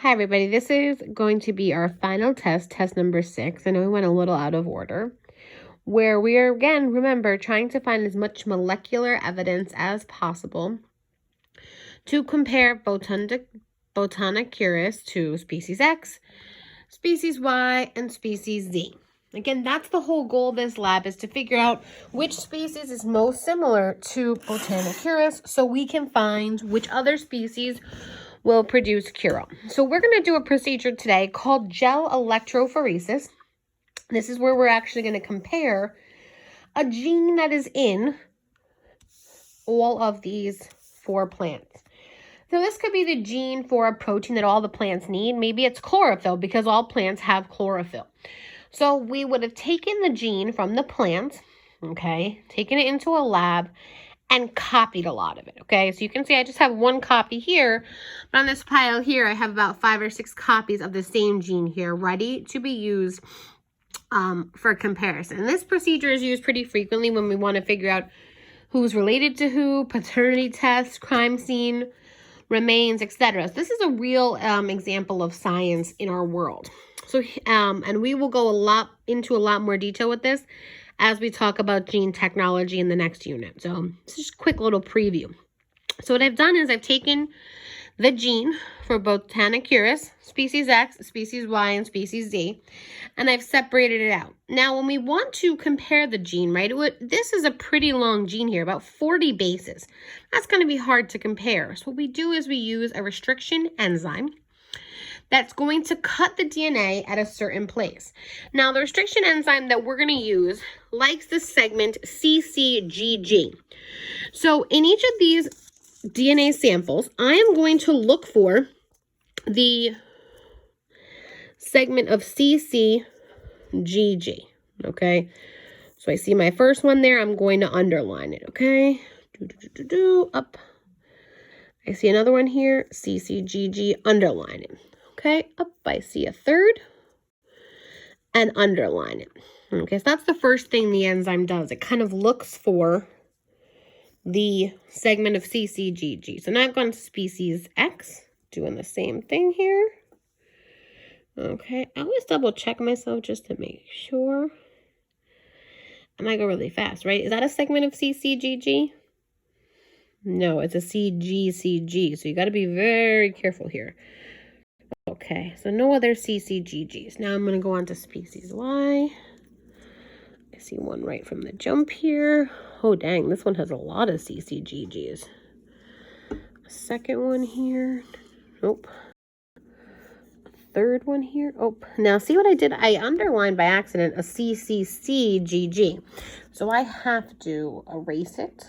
Hi everybody, this is going to be our final test, test number 6. I know we went a little out of order, where we are, again, remember, trying to find as much molecular evidence as possible to compare Botanicurus to species X, species Y, and species Z. Again, that's the whole goal of this lab, is to figure out which species is most similar to Botanicurus so we can find which other species will produce Curo. So we're going to do a procedure today called Gel Electrophoresis. This is where we're actually going to compare a gene that is in all of these 4 plants. So this could be the gene for a protein that all the plants need. Maybe it's chlorophyll because all plants have chlorophyll. So we would have taken the gene from the plant, okay, taken it into a lab, and copied a lot of it, okay? So you can see I just have 1 copy here, but on this pile here, I have about 5 or 6 copies of the same gene here ready to be used for comparison. This procedure is used pretty frequently when we want to figure out who's related to who, paternity tests, crime scene, remains, etc. So this is a real example of science in our world. So, and we will go into a lot more detail with this as we talk about gene technology in the next unit. So it's just a quick little preview. So what I've done is I've taken the gene for Botanicurus, species X, species Y, and species Z, and I've separated it out. Now, when we want to compare the gene, right, this is a pretty long gene here, about 40 bases. That's going to be hard to compare. So what we do is we use a restriction enzyme that's going to cut the DNA at a certain place. Now, the restriction enzyme that we're going to use likes the segment CCGG. So in each of these DNA samples, I am going to look for the segment of CCGG, okay? So I see my first one there, I'm going to underline it, okay? Up. I see another one here, CCGG, underline it. Okay, up, I see a third, and underline it. Okay, so that's the first thing the enzyme does. It kind of looks for the segment of CCGG. So now I've gone to species X, doing the same thing here. Okay, I always double check myself just to make sure. And I go really fast, right? Is that a segment of CCGG? No, it's a CGCG, so you got to be very careful here. Okay, so no other CCGGs. Now I'm going to go on to species Y. I see one right from the jump here. Oh, dang, this one has a lot of CCGGs. A second one here. Nope. A third one here. Oh, now see what I did? I underlined by accident a CCCGG. So I have to erase it.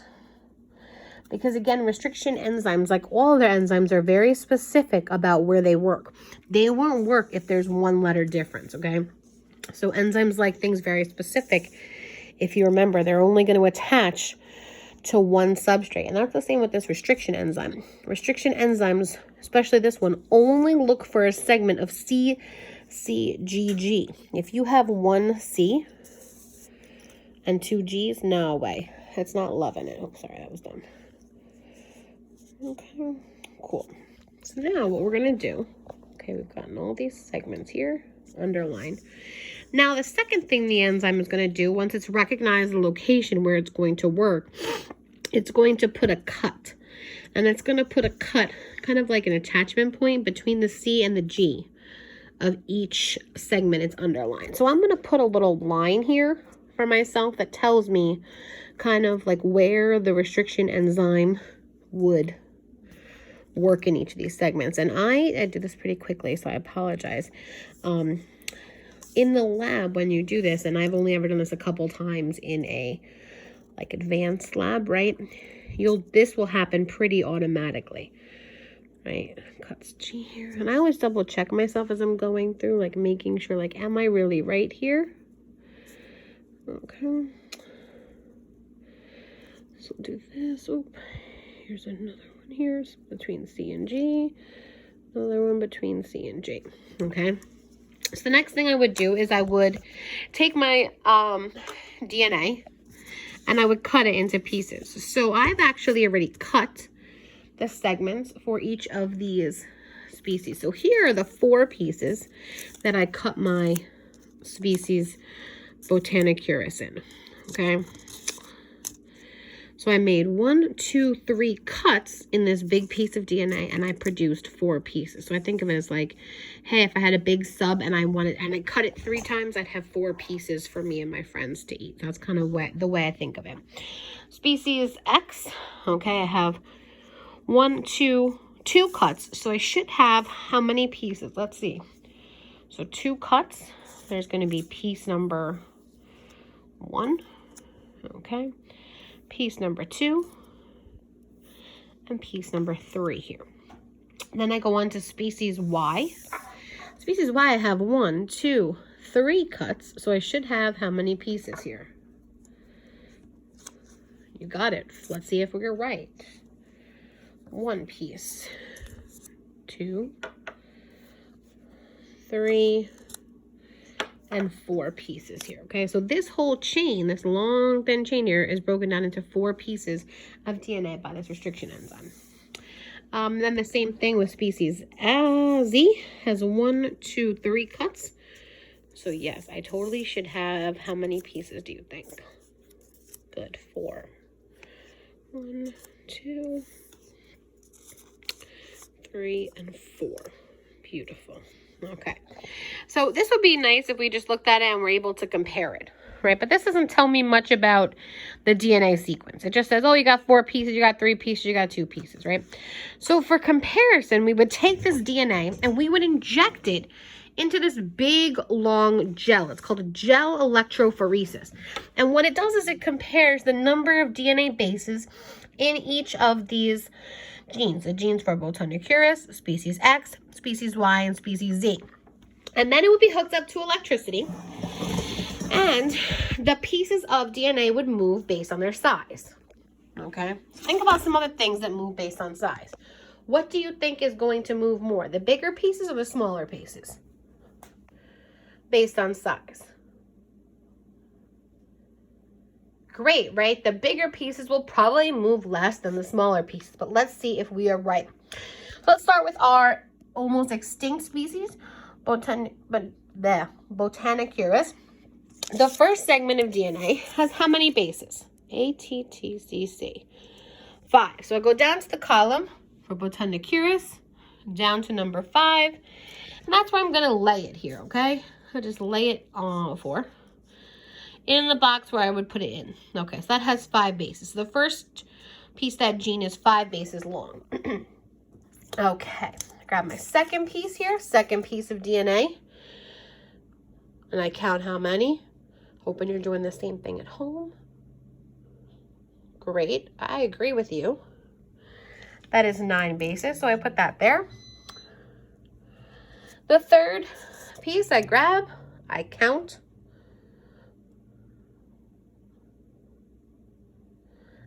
Because again, restriction enzymes, like all their enzymes, are very specific about where they work. They won't work if there's 1 letter difference, okay? So enzymes like things very specific. If you remember, they're only going to attach to 1 substrate. And that's the same with this restriction enzyme. Restriction enzymes, especially this one, only look for a segment of CCGG. If you have 1 C and 2 Gs, no way. It's not loving it. Oh, sorry, that was dumb. Okay, cool. So now what we're going to do, okay, we've gotten all these segments here, underlined. Now the second thing the enzyme is going to do, once it's recognized the location where it's going to work, it's going to put a cut. And it's going to put a cut, kind of like an attachment point between the C and the G of each segment it's underlined. So I'm going to put a little line here for myself that tells me kind of like where the restriction enzyme would work in each of these segments. And I do this pretty quickly, so I apologize. In the lab, when you do this, and I've only ever done this a couple times in a like advanced lab, right? This will happen pretty automatically, right? Cuts G here, and I always double check myself as I'm going through, like making sure, like, am I really right here? Okay. So we'll do this. Oh, here's another one here between C and G. Another one between C and G. Okay. So the next thing I would do is I would take my DNA and I would cut it into pieces. So I've actually already cut the segments for each of these species. So here are the 4 pieces that I cut my species Botanicurus in, okay? So I made 1, 2, 3 cuts in this big piece of DNA, and I produced 4 pieces. So I think of it as like, hey, if I had a big sub and I cut it 3 times, I'd have 4 pieces for me and my friends to eat. That's kind of the way I think of it. Species X, okay, I have 2 cuts. So I should have how many pieces? Let's see. So 2 cuts. There's going to be piece number 1, okay, piece number 2, and piece number 3 here. Then I go on to species Y. Species Y, I have 1, 2, 3 cuts, so I should have how many pieces here? You got it. Let's see if we're right. 1 piece, 2, 3, and 4 pieces here, okay? So this whole chain, this long thin chain here, is broken down into 4 pieces of DNA by this restriction enzyme. Then the same thing with species Z has 1, 2, 3 cuts. So yes, I totally should have, how many pieces do you think? Good, 4. 1, 2, 3, and 4. Beautiful. Okay, so this would be nice if we just looked at it and were able to compare it, right? But this doesn't tell me much about the DNA sequence. It just says, oh, you got 4 pieces, you got 3 pieces, you got 2 pieces, right? So for comparison, we would take this DNA and we would inject it into this big, long gel. It's called a gel electrophoresis. And what it does is it compares the number of DNA bases in each of these genes, the genes for Botanicurus, species X, species Y, and species Z. And then it would be hooked up to electricity, and the pieces of DNA would move based on their size. Okay? Think about some other things that move based on size. What do you think is going to move more, the bigger pieces or the smaller pieces? Based on size. Great, right? The bigger pieces will probably move less than the smaller pieces, but let's see if we are right. Let's start with our almost extinct species, Botanicurus. The first segment of DNA has how many bases? A, T, T, C, C. 5. So I go down to the column for Botanicurus, down to number 5, and that's where I'm going to lay it here, okay? I'll just lay it on 4. In the box where I would put it in. Okay, so that has 5 bases. So the first piece, that gene, is 5 bases long. Okay, grab my second piece here, second piece of DNA. And I count how many. Hoping you're doing the same thing at home. Great, I agree with you. That is 9 bases, so I put that there. The third piece I grab, I count.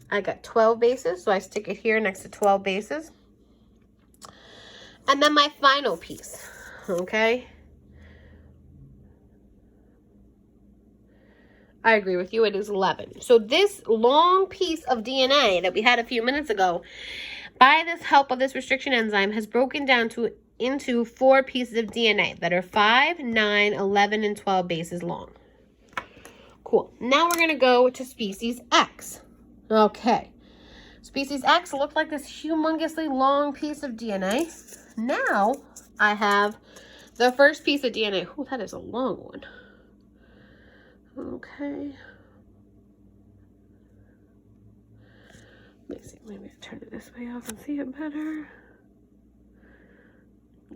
I got 12 bases, so I stick it here next to 12 bases. And then my final piece, okay? I agree with you, it is 11. So this long piece of DNA that we had a few minutes ago, by this help of this restriction enzyme, has broken down into 4 pieces of DNA that are 5, 9, 11, and 12 bases long. Cool. Now we're going to go to species X. Okay, species X looked like this humongously long piece of DNA. Now I have the first piece of DNA. Oh, that is a long one. Okay. Let me see, maybe I turn it this way, I can see it better.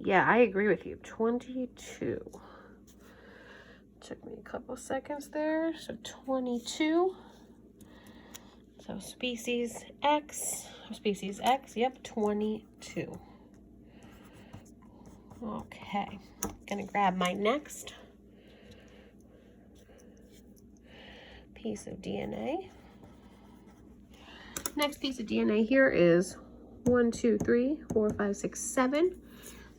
Yeah, I agree with you. 22. Took me a couple seconds there. So 22. So species X, yep, 22. Okay, gonna grab my next piece of DNA. Next piece of DNA here is 1, 2, 3, 4, 5, 6, 7.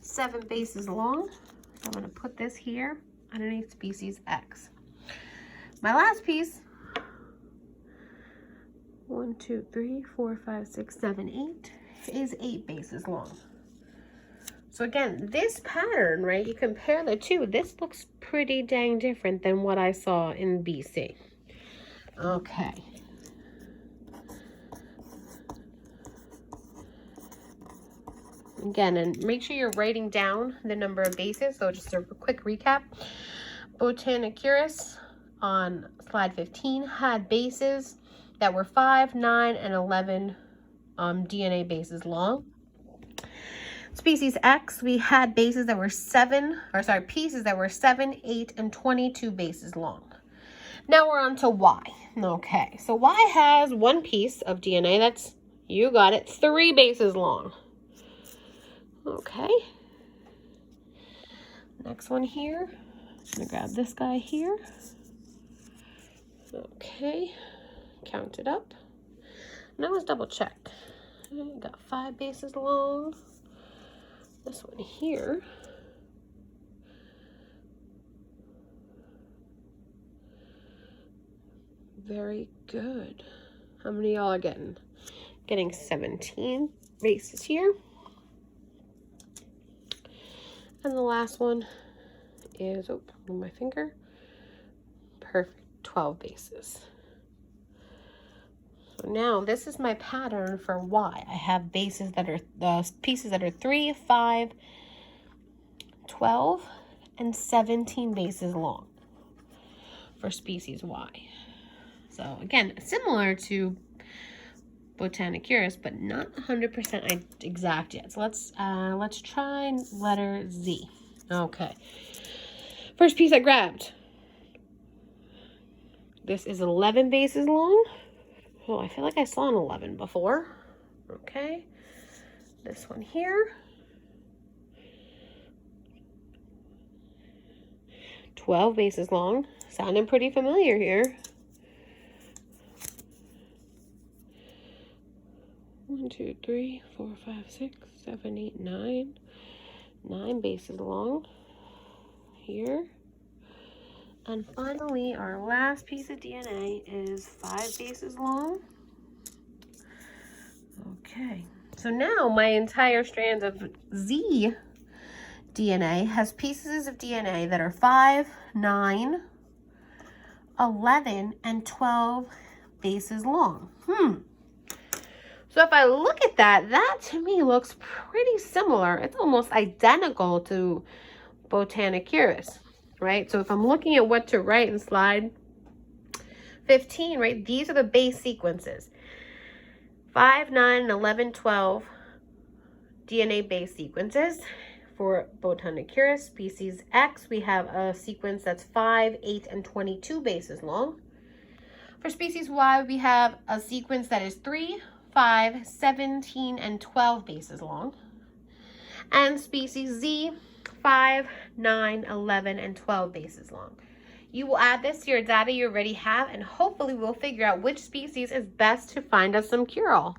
7 bases long. So I'm gonna put this here underneath species X. My last piece, 1, 2, 3, 4, 5, 6, 7, 8, is 8 bases long. So again, this pattern, right, you compare the two, this looks pretty dang different than what I saw in BC. Okay. Again, and make sure you're writing down the number of bases. So just a quick recap. Botanicurus on slide 15 had bases that were 5, 9, and 11 DNA bases long. Species X, we had bases that were pieces that were 7, 8, and 22 bases long. Now we're on to Y. Okay, so Y has one piece of DNA that's, you got it, 3 bases long. Okay. Next one here. I'm gonna grab this guy here. Okay. Count it up. Now let's double check. Got 5 bases long. This one here. Very good. How many y'all are getting? Getting 17 bases here. And the last one is, oh, move my finger. Perfect, 12 bases. So now this is my pattern for Y. I have bases that are, pieces that are 3, 5, 12, and 17 bases long for species Y. So again, similar to Botanicurus, but not 100% exact yet. So let's try letter Z. Okay. First piece I grabbed. This is 11 bases long. Oh, I feel like I saw an 11 before. Okay. This one here. 12 bases long. Sounding pretty familiar here. 1, 2, 3, 4, 5, 6, 7, 8, 9. 9 bases long here. And finally, our last piece of DNA is 5 bases long. Okay, so now my entire strand of Z DNA has pieces of DNA that are 5, 9, 11, and 12 bases long. So if I look at that, that to me looks pretty similar. It's almost identical to Botanicurus, right? So if I'm looking at what to write in slide 15, right, these are the base sequences. 5, 9, 11, 12 DNA base sequences. For Botanicurus species X, we have a sequence that's 5, 8, and 22 bases long. For species Y, we have a sequence that is 3, 5, 17, and 12 bases long. And species Z, 5, 9, 11, and 12 bases long. You will add this to your data you already have, and hopefully we'll figure out which species is best to find us some cure-all.